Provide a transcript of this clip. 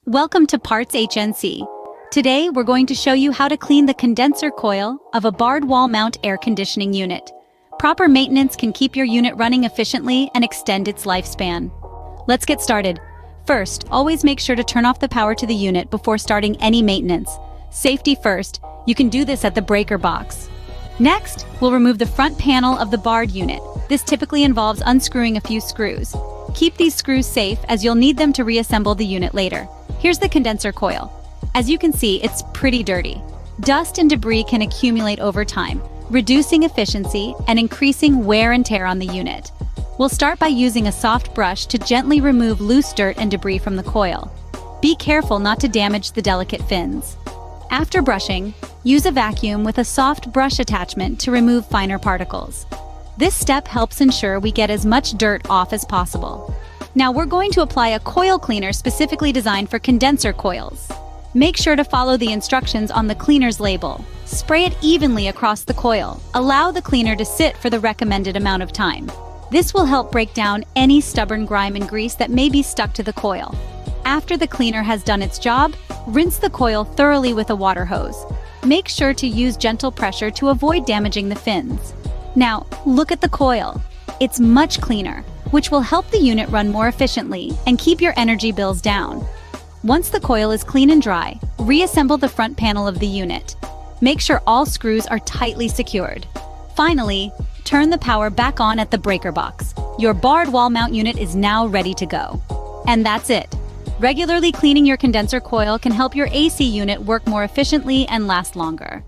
Welcome to PartsHnC. Today, we're going to show you how to clean the condenser coil of a barred wall mount air conditioning unit. Proper maintenance can keep your unit running efficiently and extend its lifespan. Let's get started. First, always make sure to turn off the power to the unit before starting any maintenance. Safety first, you can do this at the breaker box. Next, we'll remove the front panel of the barred unit. This typically involves unscrewing a few screws. Keep these screws safe as you'll need them to reassemble the unit later. Here's the condenser coil. As you can see, it's pretty dirty. Dust and debris can accumulate over time, reducing efficiency and increasing wear and tear on the unit. We'll start by using a soft brush to gently remove loose dirt and debris from the coil. Be careful not to damage the delicate fins. After brushing, use a vacuum with a soft brush attachment to remove finer particles. This step helps ensure we get as much dirt off as possible. Now we're going to apply a coil cleaner specifically designed for condenser coils. Make sure to follow the instructions on the cleaner's label. Spray it evenly across the coil. Allow the cleaner to sit for the recommended amount of time. This will help break down any stubborn grime and grease that may be stuck to the coil. After the cleaner has done its job, rinse the coil thoroughly with a water hose. Make sure to use gentle pressure to avoid damaging the fins. Now, look at the coil. It's much cleaner, which will help the unit run more efficiently and keep your energy bills down. Once the coil is clean and dry, reassemble the front panel of the unit. Make sure all screws are tightly secured. Finally, turn the power back on at the breaker box. Your barred wall mount unit is now ready to go. And that's it. Regularly cleaning your condenser coil can help your AC unit work more efficiently and last longer.